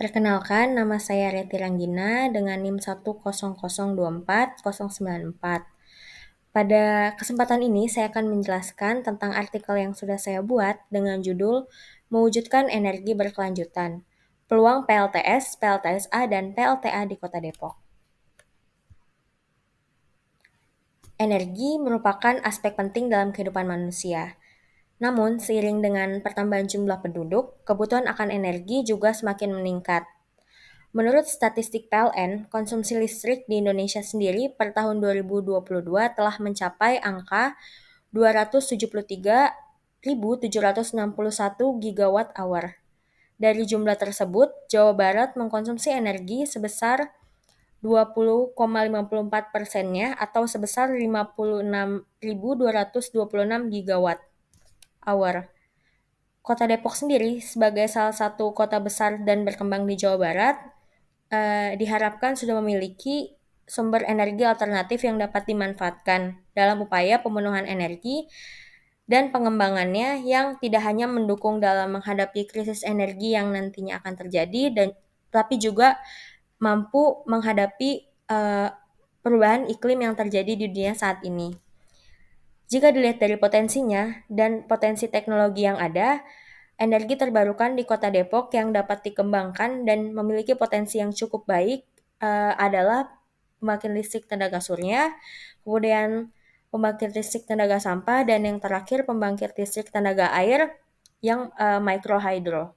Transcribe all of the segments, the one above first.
Perkenalkan, nama saya Reti Ranggina dengan NIM 100240094. Pada kesempatan ini, saya akan menjelaskan tentang artikel yang sudah saya buat dengan judul Mewujudkan Energi Berkelanjutan, Peluang PLTS, PLTSA, dan PLTA di Kota Depok. Energi merupakan aspek penting dalam kehidupan manusia. Namun, seiring dengan pertambahan jumlah penduduk, kebutuhan akan energi juga semakin meningkat. Menurut statistik PLN, konsumsi listrik di Indonesia sendiri per tahun 2022 telah mencapai angka 273.761 gigawatt hour. Dari jumlah tersebut, Jawa Barat mengkonsumsi energi sebesar 20,54%-nya atau sebesar 56.226 gigawatt hour. Kota Depok sendiri sebagai salah satu kota besar dan berkembang di Jawa Barat diharapkan sudah memiliki sumber energi alternatif yang dapat dimanfaatkan dalam upaya pemenuhan energi dan pengembangannya yang tidak hanya mendukung dalam menghadapi krisis energi yang nantinya akan terjadi tapi juga mampu menghadapi perubahan iklim yang terjadi di dunia saat ini. Jika dilihat dari potensinya dan potensi teknologi yang ada, energi terbarukan di Kota Depok yang dapat dikembangkan dan memiliki potensi yang cukup baik adalah pembangkit listrik tenaga surya, kemudian pembangkit listrik tenaga sampah, dan yang terakhir pembangkit listrik tenaga air yang microhydro.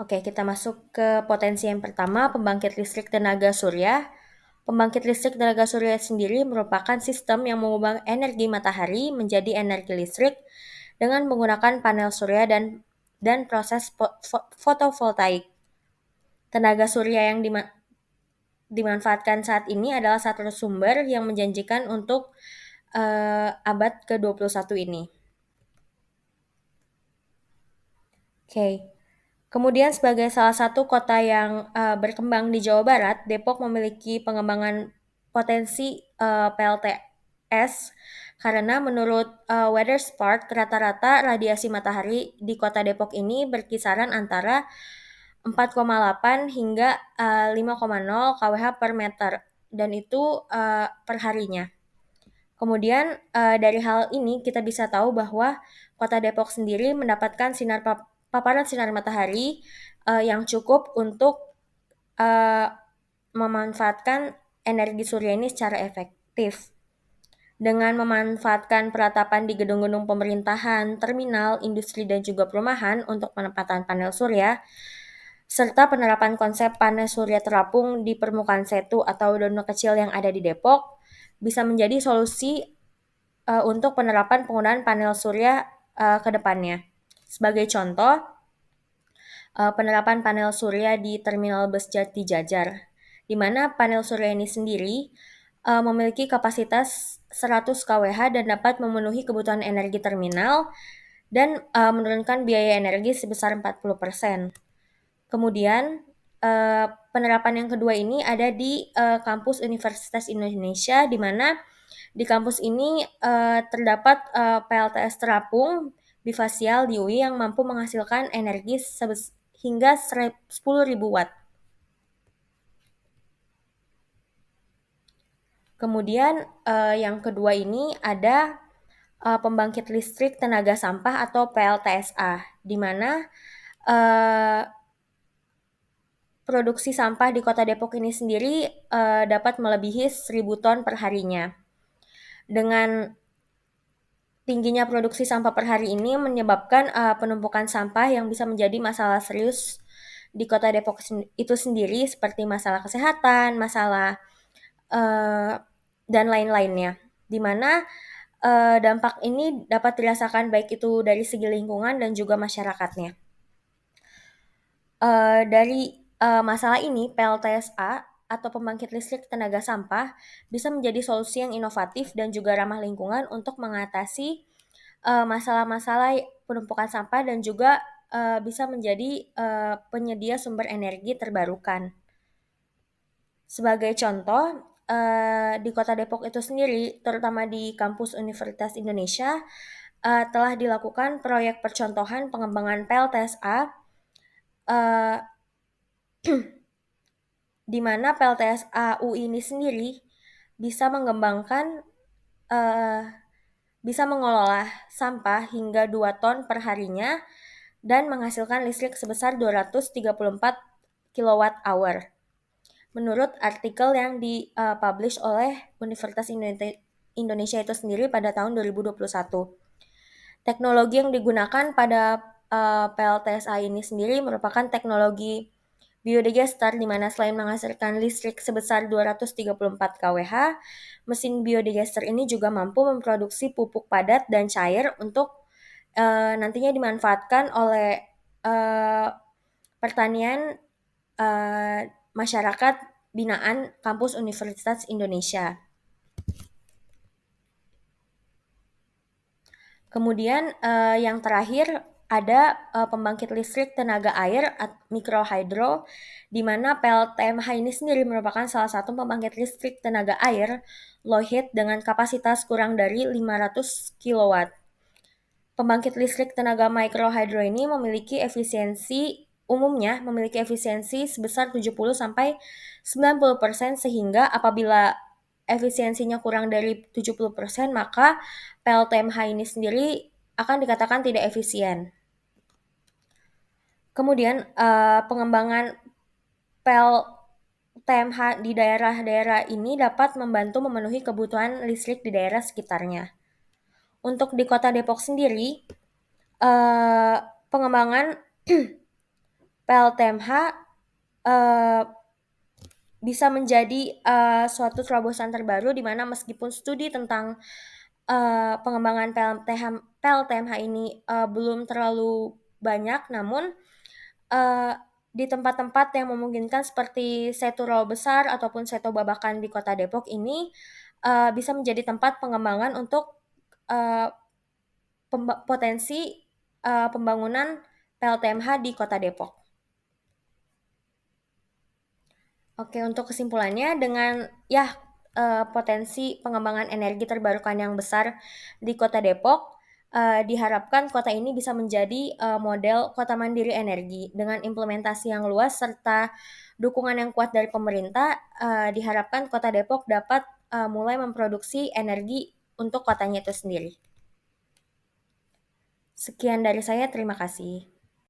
Oke, kita masuk ke potensi yang pertama, pembangkit listrik tenaga surya. Pembangkit listrik tenaga surya sendiri merupakan sistem yang mengubah energi matahari menjadi energi listrik dengan menggunakan panel surya dan proses fotovoltaik. Tenaga surya yang dimanfaatkan saat ini adalah satu sumber yang menjanjikan untuk abad ke-21 ini. Oke. Kemudian sebagai salah satu kota yang berkembang di Jawa Barat, Depok memiliki pengembangan potensi PLTS karena menurut WeatherSpot rata-rata radiasi matahari di Kota Depok ini berkisaran antara 4,8 hingga 5,0 kWh per meter dan itu per harinya. Kemudian dari hal ini kita bisa tahu bahwa Kota Depok sendiri mendapatkan paparan sinar matahari yang cukup untuk memanfaatkan energi surya ini secara efektif. Dengan memanfaatkan peratapan di gedung-gedung pemerintahan, terminal, industri, dan juga perumahan untuk penempatan panel surya, serta penerapan konsep panel surya terapung di permukaan setu atau danau kecil yang ada di Depok, bisa menjadi solusi untuk penerapan penggunaan panel surya ke depannya. Sebagai contoh, penerapan panel surya di Terminal Bus Jati Jajar, di mana panel surya ini sendiri memiliki kapasitas 100 kWh dan dapat memenuhi kebutuhan energi terminal dan menurunkan biaya energi sebesar 40%. Kemudian penerapan yang kedua ini ada di kampus Universitas Indonesia, di mana di kampus ini terdapat PLTS terapung bifasial di UI yang mampu menghasilkan energi hingga 10.000 watt. Kemudian yang kedua ini ada pembangkit listrik tenaga sampah atau PLTSA, di mana produksi sampah di Kota Depok ini sendiri dapat melebihi 1.000 ton per harinya. Dengan tingginya produksi sampah per hari ini menyebabkan penumpukan sampah yang bisa menjadi masalah serius di Kota Depok itu sendiri seperti masalah kesehatan, masalah dan lain-lainnya. Di mana dampak ini dapat dirasakan baik itu dari segi lingkungan dan juga masyarakatnya. Dari masalah ini, PLTSA atau pembangkit listrik tenaga sampah bisa menjadi solusi yang inovatif dan juga ramah lingkungan untuk mengatasi masalah-masalah penumpukan sampah dan juga bisa menjadi penyedia sumber energi terbarukan. Sebagai contoh, di Kota Depok itu sendiri, terutama di kampus Universitas Indonesia, telah dilakukan proyek percontohan pengembangan PLTSA, eee, di mana PLTSA UI ini sendiri bisa mengembangkan, eee, bisa mengelola sampah hingga 2 ton per harinya dan menghasilkan listrik sebesar 234 kWh. Menurut artikel yang di-publish oleh Universitas Indonesia itu sendiri pada tahun 2021. Teknologi yang digunakan pada PLTSA ini sendiri merupakan teknologi biodigester, di mana selain menghasilkan listrik sebesar 234 kWh, mesin biodigester ini juga mampu memproduksi pupuk padat dan cair untuk nantinya dimanfaatkan oleh pertanian masyarakat binaan kampus Universitas Indonesia. Kemudian yang terakhir ada pembangkit listrik tenaga air mikrohydro, di mana PLTMH ini sendiri merupakan salah satu pembangkit listrik tenaga air low heat dengan kapasitas kurang dari 500 kW. Pembangkit listrik tenaga mikrohydro ini umumnya memiliki efisiensi sebesar 70-90%, sehingga apabila efisiensinya kurang dari 70%, maka PLTMH ini sendiri akan dikatakan tidak efisien. Kemudian pengembangan PLTMH di daerah-daerah ini dapat membantu memenuhi kebutuhan listrik di daerah sekitarnya. Untuk di Kota Depok sendiri, pengembangan PLTMH bisa menjadi suatu terobosan terbaru, di mana meskipun studi tentang pengembangan PLTMH ini belum terlalu banyak, namun di tempat-tempat yang memungkinkan seperti Setu Rawa Besar ataupun Setu Babakan di Kota Depok ini bisa menjadi tempat pengembangan untuk potensi pembangunan PLTMH di Kota Depok. Oke, untuk kesimpulannya, dengan potensi pengembangan energi terbarukan yang besar di Kota Depok, diharapkan kota ini bisa menjadi model kota mandiri energi. Dengan implementasi yang luas serta dukungan yang kuat dari pemerintah, diharapkan Kota Depok dapat mulai memproduksi energi untuk kotanya itu sendiri. Sekian dari saya, terima kasih.